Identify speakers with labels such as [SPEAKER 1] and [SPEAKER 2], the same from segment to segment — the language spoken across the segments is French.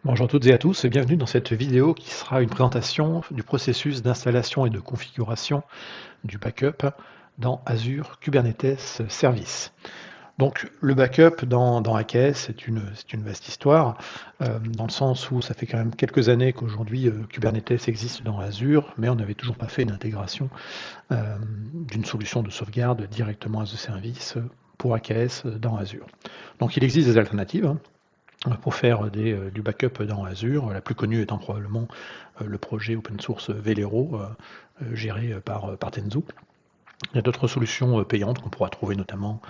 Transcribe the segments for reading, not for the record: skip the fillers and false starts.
[SPEAKER 1] Bonjour à toutes et à tous et bienvenue dans cette vidéo qui sera une présentation du processus d'installation et de configuration du backup dans Azure Kubernetes Service. Donc le backup dans AKS, c'est une vaste histoire, dans le sens où ça fait quand même quelques années qu'aujourd'hui Kubernetes existe dans Azure, mais on n'avait toujours pas fait une intégration d'une solution de sauvegarde directement as a service pour AKS dans Azure. Donc il existe des alternatives, hein, pour faire du backup dans Azure, la plus connue étant probablement le projet open source Velero, géré par Tenzu. Il y a d'autres solutions payantes qu'on pourra trouver notamment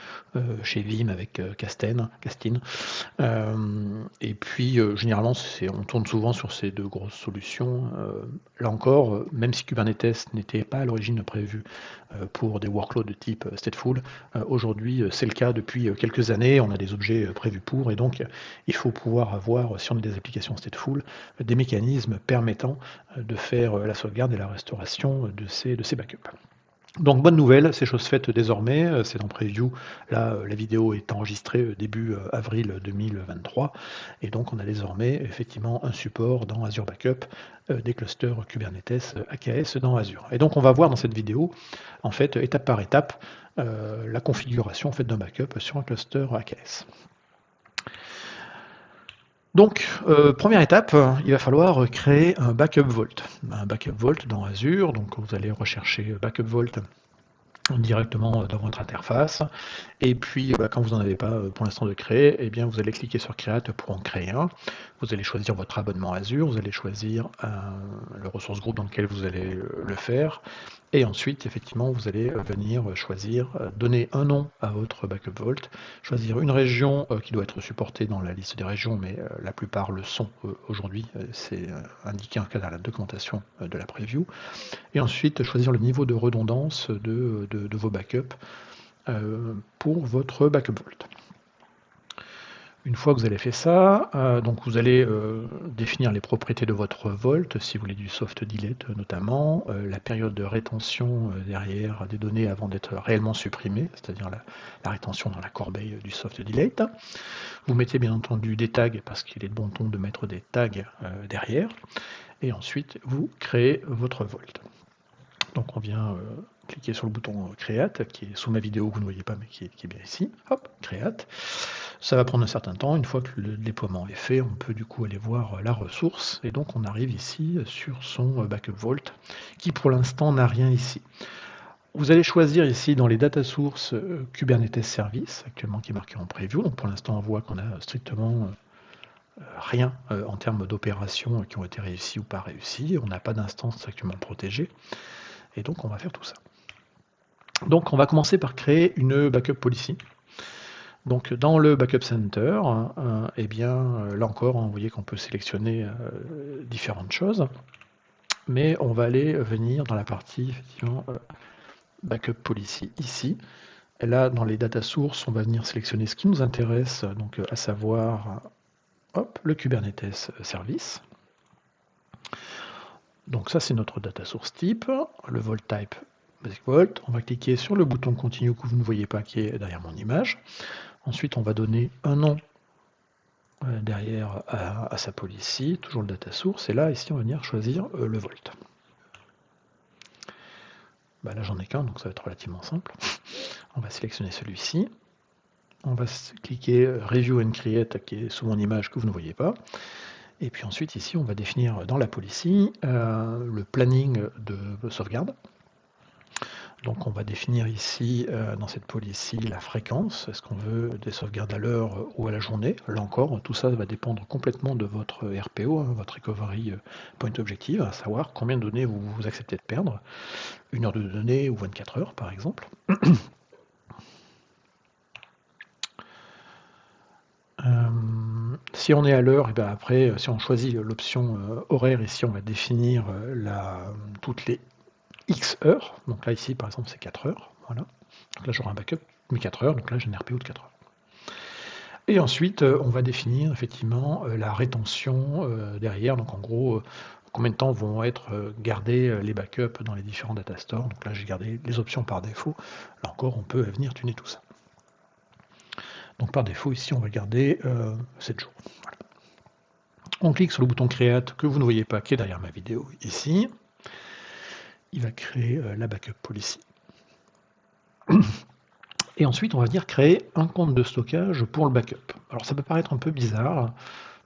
[SPEAKER 1] chez Vim avec Castine. Et puis généralement on tourne souvent sur ces deux grosses solutions. Là encore, même si Kubernetes n'était pas à l'origine prévu pour des workloads de type stateful, aujourd'hui c'est le cas depuis quelques années. On a des objets prévus pour, et donc il faut pouvoir avoir, si on a des applications stateful, des mécanismes permettant de faire la sauvegarde et la restauration de ces backups. Donc bonne nouvelle, c'est chose faite désormais, c'est en preview, là la vidéo est enregistrée début avril 2023, et donc on a désormais effectivement un support dans Azure Backup des clusters Kubernetes AKS dans Azure. Et donc on va voir dans cette vidéo, en fait, étape par étape, la configuration en fait, d'un backup sur un cluster AKS. Donc, première étape, il va falloir créer un backup vault. Un backup vault dans Azure, donc vous allez rechercher backup vault directement dans votre interface. Et puis, quand vous n'en avez pas pour l'instant de créer, eh bien, vous allez cliquer sur Create pour en créer un. Vous allez choisir votre abonnement Azure, vous allez choisir le ressource groupe dans lequel vous allez le faire. Et ensuite, effectivement, vous allez venir choisir, donner un nom à votre backup vault, choisir une région qui doit être supportée dans la liste des régions, mais la plupart le sont aujourd'hui, c'est indiqué en cas dans la documentation de la preview. Et ensuite, choisir le niveau de redondance de vos backups pour votre backup vault. Une fois que vous avez fait ça, donc vous allez définir les propriétés de votre vault, si vous voulez du soft delete notamment, la période de rétention derrière des données avant d'être réellement supprimées, c'est-à-dire la rétention dans la corbeille du soft delete. Vous mettez bien entendu des tags parce qu'il est de bon ton de mettre des tags derrière, et ensuite vous créez votre vault. Donc on vient cliquer sur le bouton Create, qui est sous ma vidéo, que vous ne voyez pas, mais qui est bien ici. Hop, Create. Ça va prendre un certain temps. Une fois que le déploiement est fait, on peut du coup aller voir la ressource. Et donc on arrive ici sur son Backup Vault, qui pour l'instant n'a rien ici. Vous allez choisir ici dans les data sources Kubernetes Service, actuellement qui est marqué en preview. Donc pour l'instant on voit qu'on a strictement rien en termes d'opérations qui ont été réussies ou pas réussies. On n'a pas d'instance actuellement protégée. Et donc on va faire tout ça. Donc on va commencer par créer une backup policy. Donc dans le backup center, eh bien là encore, vous voyez qu'on peut sélectionner différentes choses, mais on va aller venir dans la partie effectivement backup policy ici. Et là, dans les data sources, on va venir sélectionner ce qui nous intéresse, donc à savoir hop, le Kubernetes service. Donc ça, c'est notre data source type, le vault type basic vault. On va cliquer sur le bouton continue que vous ne voyez pas qui est derrière mon image. Ensuite, on va donner un nom derrière à sa policy, toujours le data source, et là, ici, on va venir choisir le volt. Bah, là, j'en ai qu'un, donc ça va être relativement simple. On va sélectionner celui-ci. On va cliquer Review and Create, qui est sous mon image que vous ne voyez pas. Et puis ensuite, ici, on va définir dans la policy le planning de sauvegarde. Donc on va définir ici, dans cette policy, la fréquence. Est-ce qu'on veut des sauvegardes à l'heure ou à la journée? Là encore, tout ça va dépendre complètement de votre RPO, votre Recovery Point Objective, à savoir combien de données vous acceptez de perdre. 1 heure de données ou 24 heures, par exemple. Si on est à l'heure, et bien après, si on choisit l'option horaire, ici on va définir toutes les X heures. Donc là, ici, par exemple, c'est 4 heures. Voilà. Donc là, j'aurai un backup de 4 heures. Donc là, j'ai un RPO de 4 heures. Et ensuite, on va définir effectivement la rétention derrière. Donc en gros, combien de temps vont être gardés les backups dans les différents data stores. Donc là, j'ai gardé les options par défaut. Là encore, on peut venir tuner tout ça. Donc par défaut, ici, on va garder 7 jours. Voilà. On clique sur le bouton Create que vous ne voyez pas, qui est derrière ma vidéo ici. Il va créer la backup policy. Et ensuite, on va venir créer un compte de stockage pour le backup. Alors ça peut paraître un peu bizarre.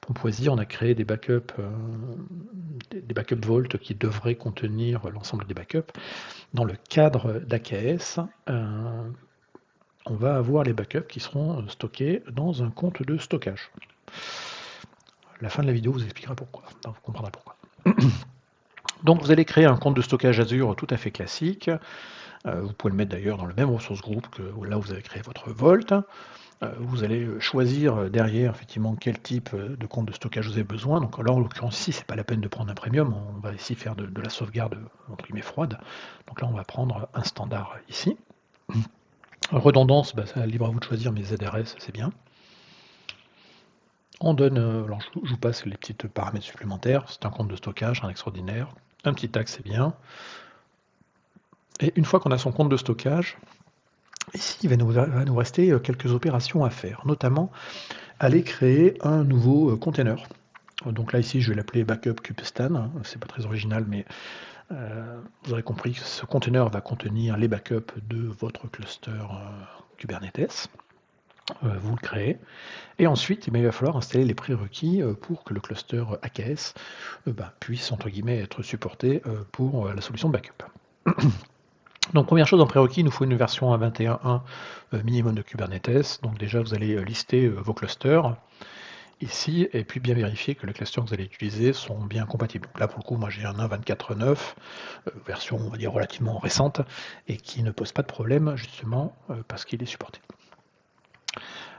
[SPEAKER 1] On pourrait se dire, on a créé des backup Vault qui devraient contenir l'ensemble des backups. Dans le cadre d'AKS, on va avoir les backups qui seront stockés dans un compte de stockage. La fin de la vidéo vous expliquera pourquoi, vous comprendrez pourquoi. Donc vous allez créer un compte de stockage Azure tout à fait classique. Vous pouvez le mettre d'ailleurs dans le même ressource groupe que là où vous avez créé votre Vault. Vous allez choisir derrière effectivement quel type de compte de stockage vous avez besoin. Donc là en l'occurrence ici c'est pas la peine de prendre un premium, on va ici faire de la sauvegarde entre guillemets froide. Donc là on va prendre un standard ici. Redondance, ça libre à vous de choisir, mais ZRS c'est bien. On donne, alors je vous passe les petits paramètres supplémentaires, c'est un compte de stockage, un extraordinaire, un petit tag c'est bien. Et une fois qu'on a son compte de stockage, ici il va nous rester quelques opérations à faire, notamment aller créer un nouveau container. Donc là ici je vais l'appeler backup kubestan, c'est pas très original mais vous aurez compris que ce container va contenir les backups de votre cluster Kubernetes. Vous le créez, et ensuite il va falloir installer les prérequis pour que le cluster AKS puisse entre guillemets être supporté pour la solution de backup. Donc première chose en prérequis, il nous faut une version 1.21.1 minimum de Kubernetes. Donc déjà vous allez lister vos clusters ici, et puis bien vérifier que les clusters que vous allez utiliser sont bien compatibles. Donc là pour le coup moi j'ai un 1.24.9, version on va dire relativement récente, et qui ne pose pas de problème justement parce qu'il est supporté.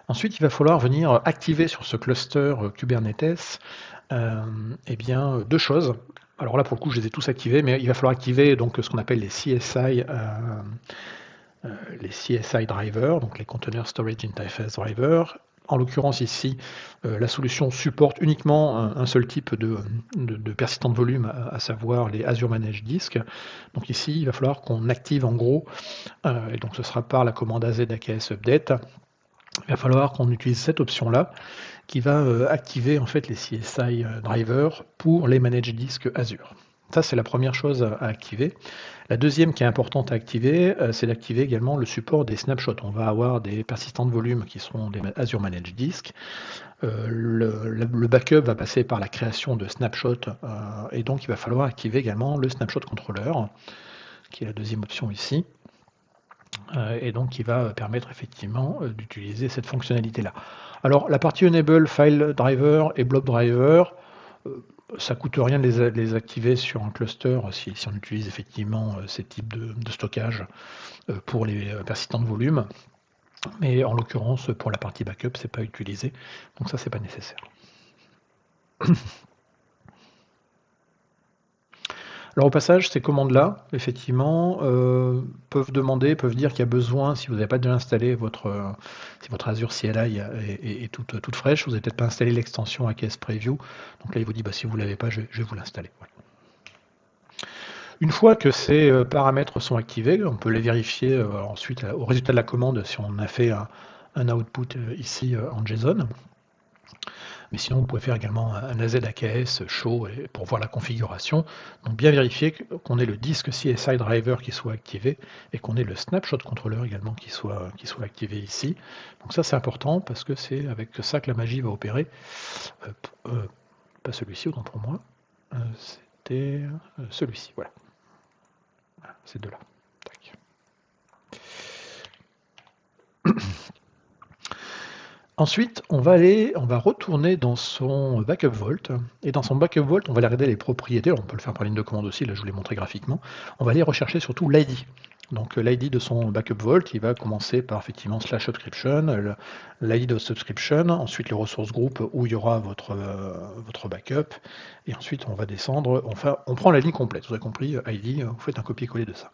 [SPEAKER 1] Ensuite, il va falloir venir activer sur ce cluster Kubernetes deux choses. Alors là, pour le coup, je les ai tous activés, mais il va falloir activer donc ce qu'on appelle les CSI drivers, donc les Container Storage Interface Drivers. En l'occurrence ici, la solution supporte uniquement un seul type de persistant de volume, à savoir les Azure Managed Disk. Donc ici, il va falloir qu'on active en gros, et donc ce sera par la commande AZ AKS Update. Il va falloir qu'on utilise cette option-là qui va activer en fait les CSI drivers pour les managed disques Azure. Ça, c'est la première chose à activer. La deuxième qui est importante à activer, c'est d'activer également le support des snapshots. On va avoir des persistants de volume qui seront des Azure Managed Disk. Le backup va passer par la création de snapshots, et donc il va falloir activer également le snapshot controller, qui est la deuxième option ici. Et donc qui va permettre effectivement d'utiliser cette fonctionnalité-là. Alors la partie Enable File Driver et Blob Driver, ça coûte rien de les activer sur un cluster si on utilise effectivement ces types de stockage pour les persistants de volume. Mais en l'occurrence, pour la partie backup, c'est pas utilisé, donc ça c'est pas nécessaire. Alors au passage, ces commandes-là, effectivement, peuvent dire qu'il y a besoin, si vous n'avez pas déjà installé si votre Azure CLI est toute fraîche, vous n'avez peut-être pas installé l'extension AKS Preview. Donc là, il vous dit, si vous ne l'avez pas, je vais vous l'installer. Voilà. Une fois que ces paramètres sont activés, on peut les vérifier ensuite au résultat de la commande si on a fait un output ici en JSON. Mais sinon, vous pouvez faire également un AZ AKS show pour voir la configuration. Donc bien vérifier qu'on ait le disque CSI driver qui soit activé et qu'on ait le snapshot controller également qui soit activé ici. Donc ça c'est important parce que c'est avec ça que la magie va opérer. Pas celui-ci, autant pour moi. C'était celui-ci, voilà. Ces deux-là. Ensuite, on va retourner dans son Backup Vault, et dans son Backup Vault, on va aller regarder les propriétés. Alors on peut le faire par ligne de commande aussi, là je vous l'ai montré graphiquement. On va aller rechercher surtout l'ID. Donc l'ID de son Backup Vault, il va commencer par effectivement /subscription, l'ID de subscription, ensuite le resource group où il y aura votre backup, et ensuite on va descendre, on prend la ligne complète, vous avez compris, ID, vous faites un copier-coller de ça.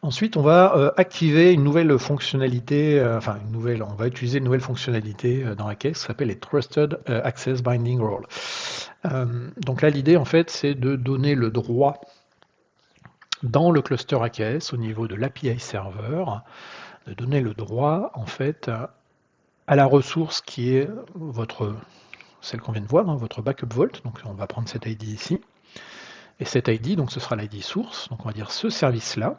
[SPEAKER 1] Ensuite, on va activer une nouvelle fonctionnalité, on va utiliser une nouvelle fonctionnalité dans AKS qui s'appelle les Trusted Access Binding Role. Donc là, l'idée, en fait, c'est de donner le droit dans le cluster AKS au niveau de l'API server, de donner le droit, en fait, à la ressource qui est votre celle qu'on vient de voir, hein, votre backup vault. Donc on va prendre cet ID ici. Et cet ID, donc ce sera l'ID source. Donc on va dire ce service-là,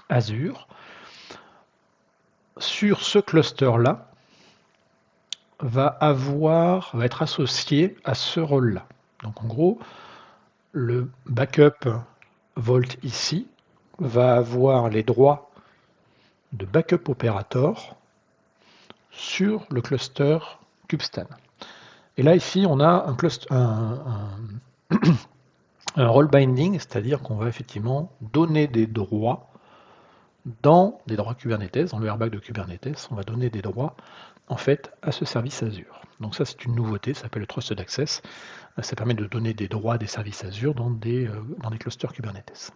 [SPEAKER 1] Azure, sur ce cluster-là, va être associé à ce rôle-là. Donc en gros, le backup vault ici va avoir les droits de backup operator sur le cluster kubestan. Et là ici on a un role binding, c'est-à-dire qu'on va effectivement donner des droits dans des droits Kubernetes, dans le airbag de Kubernetes, on va donner des droits en fait à ce service Azure. Donc ça c'est une nouveauté, ça s'appelle le Trusted Access. Ça permet de donner des droits des services Azure dans des clusters Kubernetes.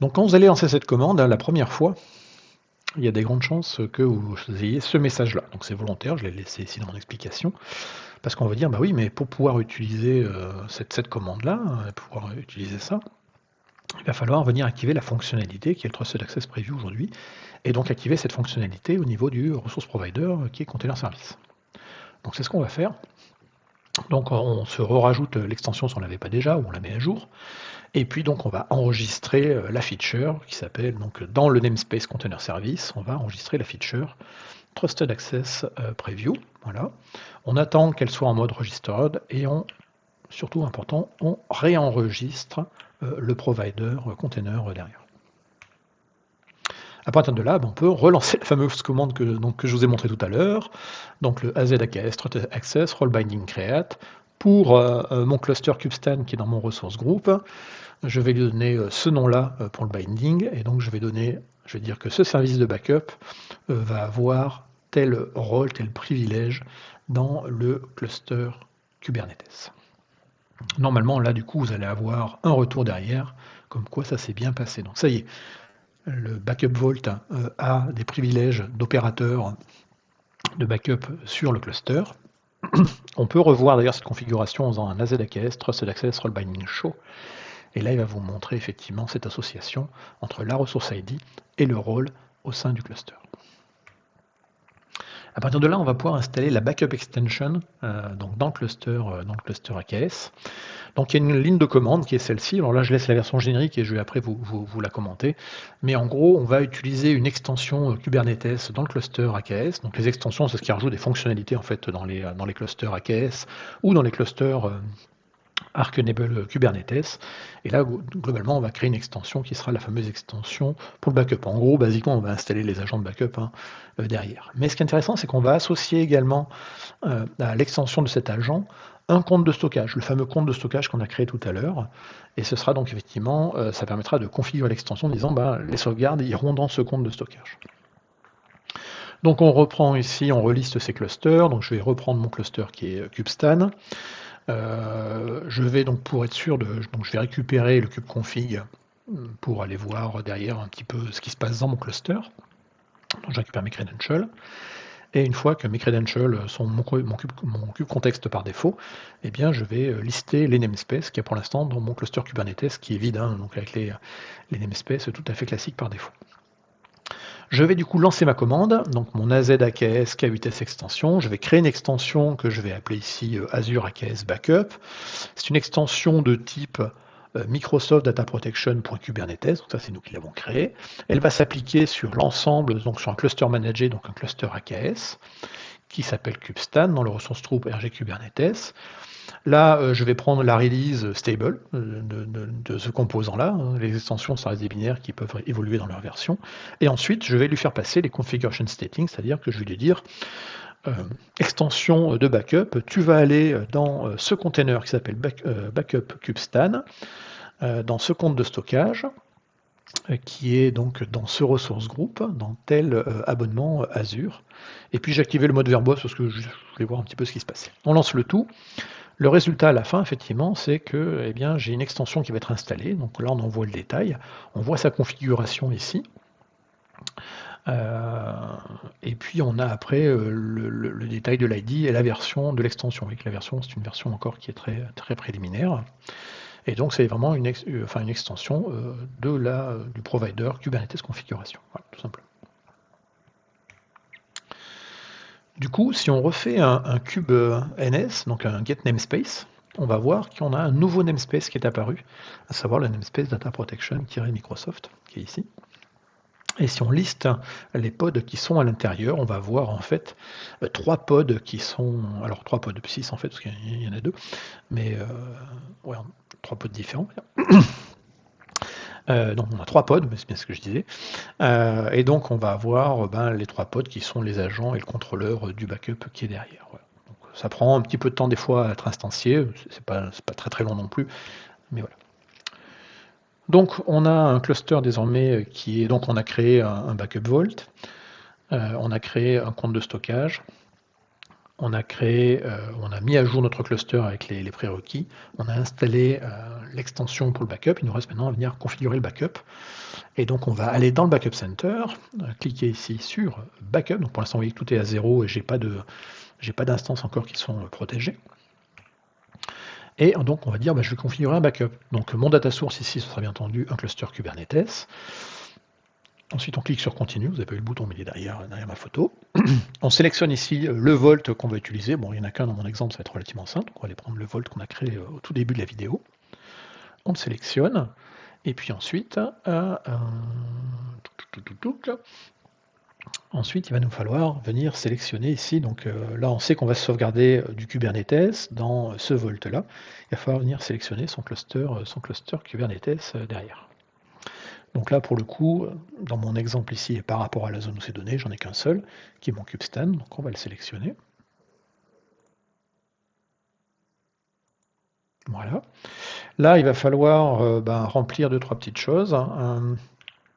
[SPEAKER 1] Donc quand vous allez lancer cette commande, la première fois, il y a des grandes chances que vous ayez ce message-là. Donc c'est volontaire, je l'ai laissé ici dans mon explication, parce qu'on va dire, bah oui, mais pour pouvoir utiliser cette commande-là, pouvoir utiliser ça, il va falloir venir activer la fonctionnalité qui est le Trusted Access Preview aujourd'hui, et donc activer cette fonctionnalité au niveau du resource provider qui est Container Service. Donc c'est ce qu'on va faire. Donc on se rajoute l'extension si on ne l'avait pas déjà, ou on la met à jour. Et puis donc on va enregistrer la feature qui s'appelle, donc dans le namespace Container Service, on va enregistrer la feature Trusted Access Preview. Voilà. On attend qu'elle soit en mode registered et surtout important, on réenregistre le provider container derrière. À partir de là, on peut relancer la fameuse commande que je vous ai montré tout à l'heure, donc le AZAKS Trusted Access Role Binding Create pour mon cluster kubestan qui est dans mon resource group. Je vais lui donner ce nom-là pour le binding, et donc je vais dire que ce service de backup va avoir tel rôle, tel privilège dans le cluster Kubernetes. Normalement, là, du coup, vous allez avoir un retour derrière, comme quoi ça s'est bien passé. Donc ça y est, le backup vault a des privilèges d'opérateur de backup sur le cluster. On peut revoir d'ailleurs cette configuration en faisant un AZAKS Trusted Access Role Binding Show. Et là, il va vous montrer effectivement cette association entre la ressource ID et le rôle au sein du cluster. À partir de là, on va pouvoir installer la backup extension donc dans le cluster AKS. Donc il y a une ligne de commande qui est celle-ci. Alors là, je laisse la version générique et je vais après vous la commenter. Mais en gros, on va utiliser une extension Kubernetes dans le cluster AKS. Donc les extensions, c'est ce qui rajoute des fonctionnalités en fait dans les clusters AKS ou dans les clusters Arc Enable Kubernetes, et là globalement on va créer une extension qui sera la fameuse extension pour le backup. En gros, basiquement on va installer les agents de backup derrière. Mais ce qui est intéressant, c'est qu'on va associer également à l'extension de cet agent un compte de stockage, le fameux compte de stockage qu'on a créé tout à l'heure, et ce sera donc effectivement, ça permettra de configurer l'extension en disant les sauvegardes iront dans ce compte de stockage. Donc on reprend ici, on reliste ces clusters, donc je vais reprendre mon cluster qui est kubestan. Je vais donc, pour être sûr, je vais récupérer le kubeconfig pour aller voir derrière un petit peu ce qui se passe dans mon cluster. Donc je récupère mes credentials. Et une fois que mes credentials sont mon kube contexte par défaut, eh bien je vais lister les namespaces qu'il y a pour l'instant dans mon cluster Kubernetes qui est vide, donc avec les namespaces tout à fait classiques par défaut. Je vais du coup lancer ma commande, donc mon AZAKS K8S extension. Je vais créer une extension que je vais appeler ici Azure AKS Backup. C'est une extension de type Microsoft Data Protection.Kubernetes, donc ça c'est nous qui l'avons créée. Elle va s'appliquer sur l'ensemble, donc sur un cluster managé, donc un cluster AKS, qui s'appelle kubestan dans le ressource troupe RG Kubernetes. Là, je vais prendre la release stable de ce composant-là. Les extensions, ça reste des binaires qui peuvent évoluer dans leur version. Et ensuite, je vais lui faire passer les configuration settings, c'est-à-dire que je vais lui dire extension de backup, tu vas aller dans ce container qui s'appelle backup kubestan, dans ce compte de stockage, qui est donc dans ce ressource group, dans tel abonnement Azure. Et puis j'ai activé le mode verbose parce que je voulais voir un petit peu ce qui se passait. On lance le tout. Le résultat à la fin, effectivement, c'est que j'ai une extension qui va être installée. Donc là, on en voit le détail. On voit sa configuration ici. Et puis on a après le détail de l'ID et la version de l'extension. Avec la version, c'est une version encore qui est très, très préliminaire. Et donc c'est vraiment une extension du provider Kubernetes configuration. Voilà, tout simplement. Du coup, si on refait un cube NS, donc un get namespace, on va voir qu'on a un nouveau namespace qui est apparu, à savoir le namespace data protection-microsoft, qui est ici. Et si on liste les pods qui sont à l'intérieur, on va voir en fait 3 pods qui sont, alors 3 pods, 6 en fait, parce qu'il y en a 2, mais ouais, 3 pods différents. Donc on a 3 pods, c'est bien ce que je disais. Et donc on va avoir les 3 pods qui sont les agents et le contrôleur du backup qui est derrière. Voilà. Donc, ça prend un petit peu de temps des fois à être instancié, c'est pas très très long non plus, mais voilà. Donc on a un cluster désormais qui est, donc on a créé un backup vault, on a créé un compte de stockage, on a mis à jour notre cluster avec les prérequis, on a installé l'extension pour le backup, il nous reste maintenant à venir configurer le backup. Et donc on va aller dans le Backup Center, cliquer ici sur Backup, donc pour l'instant vous voyez que tout est à 0 et j'ai pas d'instances encore qui sont protégées. Et donc on va dire je vais configurer un backup. Donc mon data source ici ce sera bien entendu un cluster Kubernetes. Ensuite on clique sur Continue, vous avez pas eu le bouton mais il est derrière ma photo. On sélectionne ici le Volt qu'on va utiliser, bon il n'y en a qu'un dans mon exemple, ça va être relativement simple, donc on va aller prendre le Volt qu'on a créé au tout début de la vidéo. On le sélectionne, et puis ensuite, ensuite, il va nous falloir venir sélectionner ici, donc là on sait qu'on va sauvegarder du Kubernetes dans ce Volt-là. Il va falloir venir sélectionner son cluster Kubernetes derrière. Donc là pour le coup, dans mon exemple ici, et par rapport à la zone où c'est donné, j'en ai qu'un seul, qui est mon kubestan, donc on va le sélectionner. Voilà. Là il va falloir remplir 2-3 petites choses.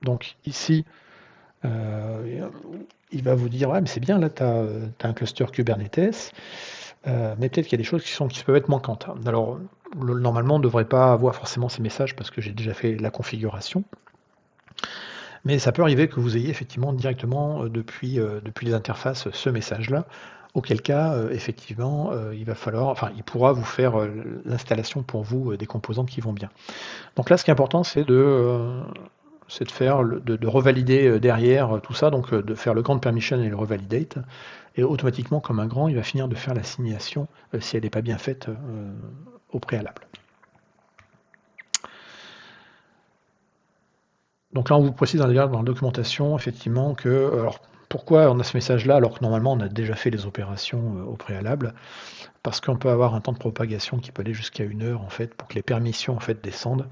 [SPEAKER 1] Donc ici, il va vous dire, ouais, mais c'est bien, là, tu as, un cluster Kubernetes, mais peut-être qu'il y a des choses qui peuvent être manquantes. Alors, normalement, on ne devrait pas avoir forcément ces messages parce que j'ai déjà fait la configuration, mais ça peut arriver que vous ayez effectivement directement depuis les interfaces ce message-là, auquel cas, effectivement, il pourra vous faire l'installation pour vous des composants qui vont bien. Donc là, ce qui est important, c'est de revalider derrière tout ça, donc de faire le grant permission et le revalidate, et automatiquement, comme un grand, il va finir de faire l'assignation si elle n'est pas bien faite au préalable. Donc là, on vous précise dans la documentation, effectivement, que, alors, pourquoi on a ce message-là, alors que normalement, on a déjà fait les opérations au préalable, parce qu'on peut avoir un temps de propagation qui peut aller jusqu'à 1 heure, en fait, pour que les permissions, en fait, descendent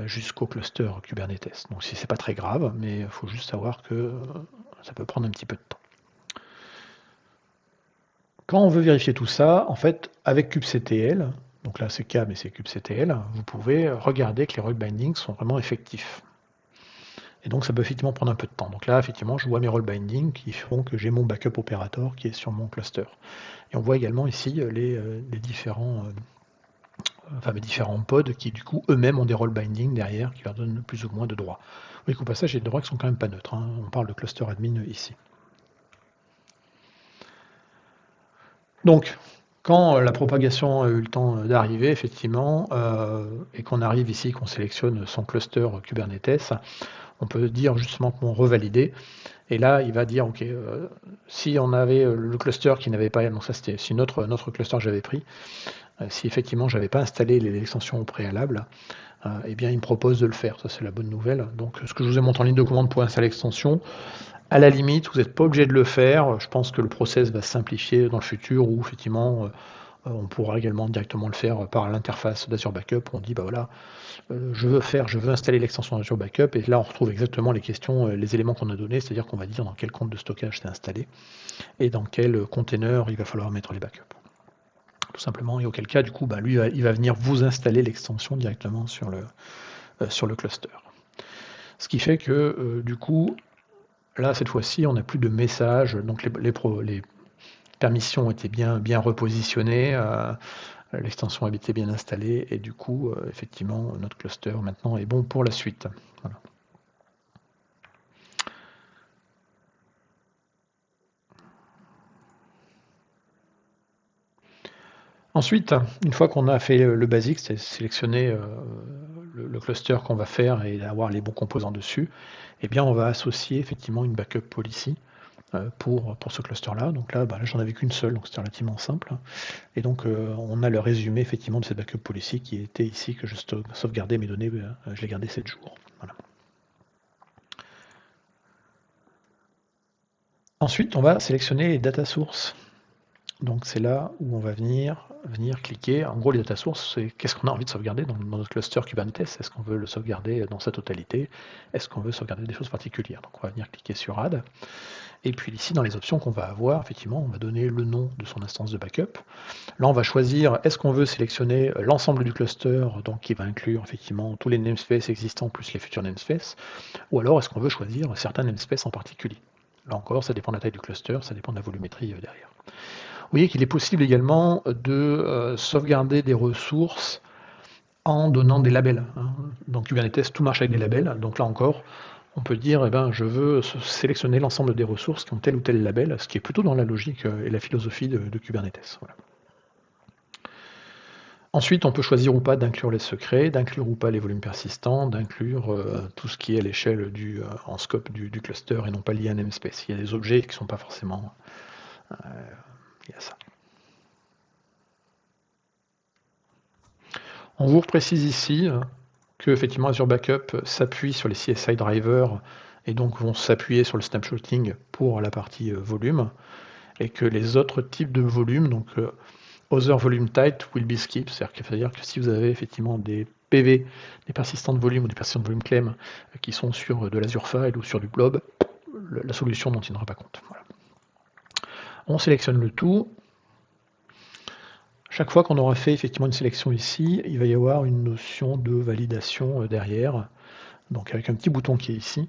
[SPEAKER 1] jusqu'au cluster Kubernetes. Donc si c'est pas très grave, mais il faut juste savoir que ça peut prendre un petit peu de temps. Quand on veut vérifier tout ça, en fait, avec kubectl, donc là c'est K mais c'est kubectl, vous pouvez regarder que les role bindings sont vraiment effectifs. Et donc ça peut effectivement prendre un peu de temps. Donc là, effectivement, je vois mes role bindings qui font que j'ai mon backup opérateur qui est sur mon cluster. Et on voit également ici les différents pods qui du coup eux-mêmes ont des role bindings derrière qui leur donnent plus ou moins de droits. Vous voyez qu'au passage, j'ai des droits qui sont quand même pas neutres. Hein. On parle de cluster admin ici. Donc, quand la propagation a eu le temps d'arriver, effectivement, et qu'on arrive ici, qu'on sélectionne son cluster Kubernetes, on peut dire justement qu'on revalide. Et là, il va dire, OK, si on avait le cluster qui n'avait pas, donc ça c'était notre cluster que j'avais pris, si effectivement j'avais pas installé l'extension au préalable, eh bien il me propose de le faire, ça c'est la bonne nouvelle. Donc ce que je vous ai montré en ligne de commande pour installer l'extension, à la limite, vous n'êtes pas obligé de le faire, je pense que le process va se simplifier dans le futur où effectivement on pourra également directement le faire par l'interface d'Azure Backup, où on dit voilà, je veux installer l'extension Azure Backup, et là on retrouve exactement les questions, les éléments qu'on a donnés, c'est-à-dire qu'on va dire dans quel compte de stockage c'est installé, et dans quel container il va falloir mettre les backups. Tout simplement, et auquel cas, du coup, lui, il va venir vous installer l'extension directement sur le cluster. Ce qui fait que, du coup, là, cette fois-ci, on n'a plus de messages, donc les permissions étaient bien repositionnées, l'extension avait été bien installée, et du coup, effectivement, notre cluster maintenant est bon pour la suite. Voilà. Ensuite, une fois qu'on a fait le basique, c'est sélectionner le cluster qu'on va faire et avoir les bons composants dessus, eh bien on va associer effectivement une backup policy pour ce cluster-là. Donc là, là j'en avais qu'une seule, donc c'était relativement simple. Et donc on a le résumé effectivement de cette backup policy qui était ici, que je sauvegardais mes données, je les gardais 7 jours. Voilà. Ensuite, on va sélectionner les data sources. Donc c'est là où on va venir cliquer. En gros, les data sources, c'est qu'est-ce qu'on a envie de sauvegarder dans notre cluster Kubernetes. Est-ce qu'on veut le sauvegarder dans sa totalité? Est-ce qu'on veut sauvegarder des choses particulières? Donc on va venir cliquer sur Add. Et puis ici, dans les options qu'on va avoir, effectivement, on va donner le nom de son instance de backup. Là, on va choisir, est-ce qu'on veut sélectionner l'ensemble du cluster, donc qui va inclure effectivement tous les namespaces existants plus les futurs namespaces, ou alors est-ce qu'on veut choisir certains namespaces en particulier? Là encore, ça dépend de la taille du cluster, ça dépend de la volumétrie derrière. Vous voyez qu'il est possible également de sauvegarder des ressources en donnant des labels. Dans Kubernetes, tout marche avec des labels. Donc là encore, on peut dire, je veux sélectionner l'ensemble des ressources qui ont tel ou tel label, ce qui est plutôt dans la logique et la philosophie de Kubernetes. Voilà. Ensuite, on peut choisir ou pas d'inclure les secrets, d'inclure ou pas les volumes persistants, d'inclure tout ce qui est à l'échelle en scope du cluster et non pas lié à un namespace. Il y a des objets qui ne sont pas forcément liés à ça. On vous précise ici que effectivement Azure Backup s'appuie sur les CSI drivers et donc vont s'appuyer sur le snapshotting pour la partie volume, et que les autres types de volumes, donc Other Volume Type will be skipped, c'est-à-dire que si vous avez effectivement des PV, des persistants de volume ou des persistants de volume claim qui sont sur de l'Azure File ou sur du blob, la solution n'en tiendra pas compte. Voilà. On sélectionne le tout. Chaque fois qu'on aura fait effectivement une sélection ici, il va y avoir une notion de validation derrière, donc avec un petit bouton qui est ici,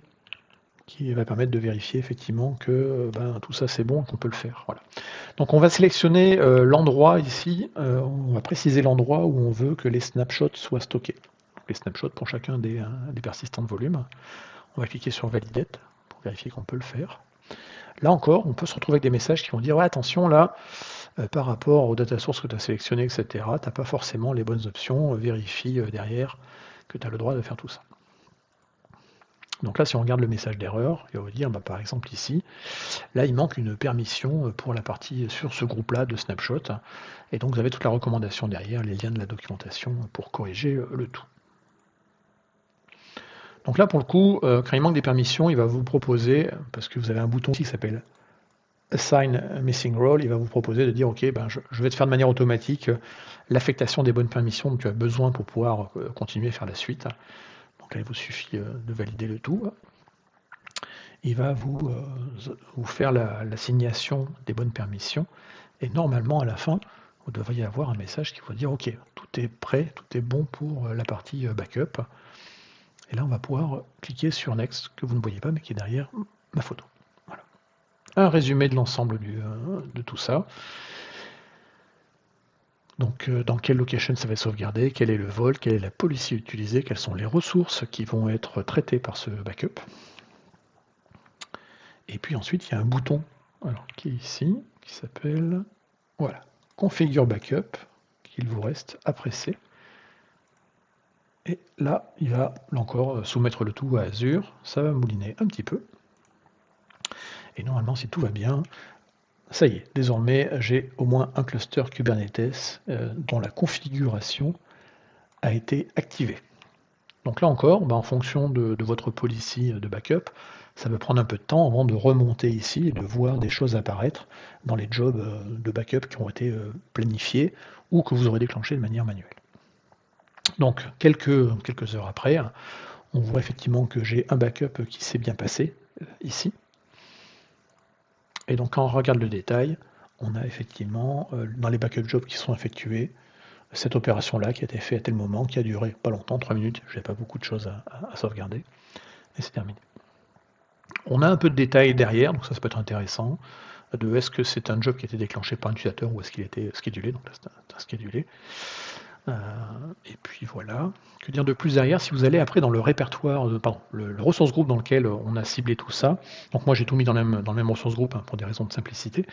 [SPEAKER 1] qui va permettre de vérifier effectivement que tout ça c'est bon et qu'on peut le faire. Voilà. Donc on va sélectionner l'endroit ici, on va préciser l'endroit où on veut que les snapshots soient stockés. Donc les snapshots pour chacun des persistants de volume. On va cliquer sur Validate pour vérifier qu'on peut le faire. Là encore, on peut se retrouver avec des messages qui vont dire ouais, attention là, par rapport aux data sources que tu as sélectionnées, etc., tu n'as pas forcément les bonnes options, vérifie derrière que tu as le droit de faire tout ça. Donc là, si on regarde le message d'erreur, il va vous dire, par exemple ici, là il manque une permission pour la partie sur ce groupe-là de snapshot, et donc vous avez toute la recommandation derrière, les liens de la documentation pour corriger le tout. Donc là, pour le coup, quand il manque des permissions, il va vous proposer, parce que vous avez un bouton ici qui s'appelle Assign Missing Role, il va vous proposer de dire, ok, je vais te faire de manière automatique l'affectation des bonnes permissions dont tu as besoin pour pouvoir continuer à faire la suite. Donc là, il vous suffit de valider le tout. Il va vous faire l'assignation des bonnes permissions, et normalement, à la fin, vous devriez avoir un message qui va dire, ok, tout est prêt, tout est bon pour la partie backup. Et là, on va pouvoir cliquer sur Next, que vous ne voyez pas, mais qui est derrière ma photo. Voilà. Un résumé de l'ensemble de tout ça. Donc, dans quelle location ça va être sauvegardé, quel est le vol, quelle est la policy utilisée, quelles sont les ressources qui vont être traitées par ce backup. Et puis ensuite, il y a un bouton qui est ici, qui s'appelle voilà, Configure Backup, qu'il vous reste à presser. Et là, il va encore soumettre le tout à Azure. Ça va mouliner un petit peu. Et normalement, si tout va bien, ça y est, désormais, j'ai au moins un cluster Kubernetes dont la configuration a été activée. Donc là encore, en fonction de votre policy de backup, ça va prendre un peu de temps avant de remonter ici et de voir des choses apparaître dans les jobs de backup qui ont été planifiés ou que vous aurez déclenchés de manière manuelle. Donc quelques heures après, on voit effectivement que j'ai un backup qui s'est bien passé ici. Et donc quand on regarde le détail, on a effectivement dans les backup jobs qui sont effectués, cette opération-là qui a été faite à tel moment, qui a duré pas longtemps, 3 minutes, je n'avais pas beaucoup de choses à sauvegarder, et c'est terminé. On a un peu de détails derrière, donc ça peut être intéressant, de est-ce que c'est un job qui a été déclenché par un utilisateur ou est-ce qu'il était schedulé, donc là c'est un schedulé. Et puis voilà. Que dire de plus derrière? Si vous allez après dans le répertoire, le ressource group dans lequel on a ciblé tout ça, donc moi j'ai tout mis dans le même ressource group pour des raisons de simplicité,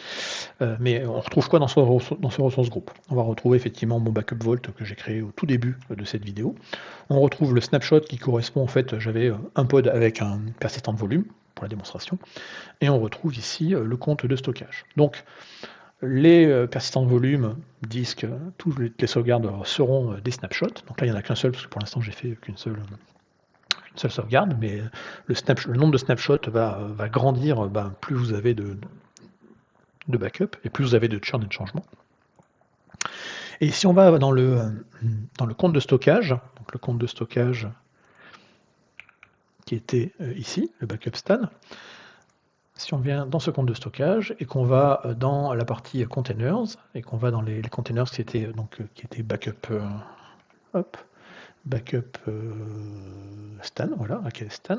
[SPEAKER 1] mais on retrouve quoi dans ce ressource group? On va retrouver effectivement mon backup vault que j'ai créé au tout début de cette vidéo. On retrouve le snapshot qui correspond en fait, j'avais un pod avec un persistant de volume, pour pour la démonstration, et on retrouve ici le compte de stockage. Donc les persistants de volume, disques, toutes les sauvegardes seront des snapshots. Donc là il n'y en a qu'un seul, parce que pour l'instant j'ai fait qu'une seule sauvegarde, mais le nombre de snapshots va grandir plus vous avez de backup et plus vous avez de churn et de changement. Et si on va dans le compte de stockage, donc le compte de stockage qui était ici, le backup stan, si on vient dans ce compte de stockage et qu'on va dans la partie containers et qu'on va dans les containers qui étaient backup, backup stan, voilà, AKS stan,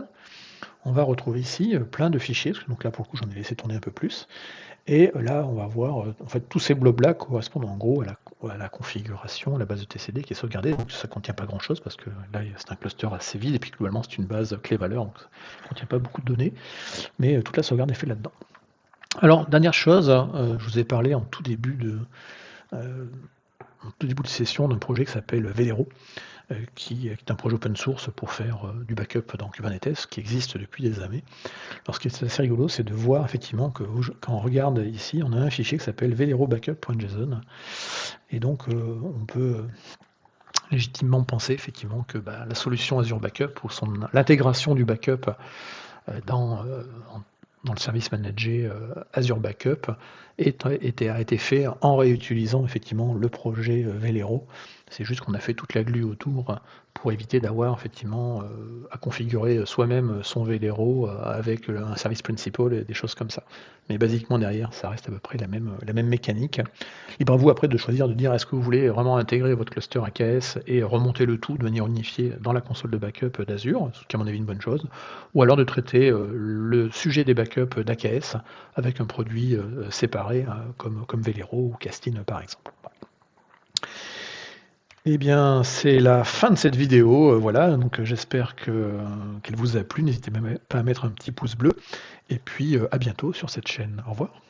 [SPEAKER 1] on va retrouver ici plein de fichiers. Donc là pour le coup j'en ai laissé tourner un peu plus. Et là, on va voir, en fait, tous ces blobs-là correspondent en gros à la configuration, à la base de TCD qui est sauvegardée. Donc ça ne contient pas grand-chose parce que là, c'est un cluster assez vide et puis globalement, c'est une base clé-valeur, donc ça ne contient pas beaucoup de données. Mais toute la sauvegarde est faite là-dedans. Alors, dernière chose, je vous ai parlé en tout début de session d'un projet qui s'appelle Velero, qui est un projet open source pour faire du backup dans Kubernetes, qui existe depuis des années. Alors ce qui est assez rigolo, c'est de voir effectivement que quand on regarde ici, on a un fichier qui s'appelle velerobackup.json, et donc on peut légitimement penser effectivement que la solution Azure Backup ou l'intégration du backup dans le service managé Azure Backup a été fait en réutilisant effectivement le projet Velero. C'est juste qu'on a fait toute la glu autour pour éviter d'avoir effectivement à configurer soi-même son Velero avec un service principal et des choses comme ça. Mais basiquement derrière, ça reste à peu près la même mécanique. Libre à vous après de choisir de dire est-ce que vous voulez vraiment intégrer votre cluster AKS et remonter le tout de manière unifiée dans la console de backup d'Azure, ce qui est à mon avis une bonne chose, ou alors de traiter le sujet des backups d'AKS avec un produit séparé comme Velero ou Castine par exemple. Eh bien, c'est la fin de cette vidéo, voilà, donc j'espère qu'elle vous a plu, n'hésitez pas à mettre un petit pouce bleu, et puis à bientôt sur cette chaîne. Au revoir.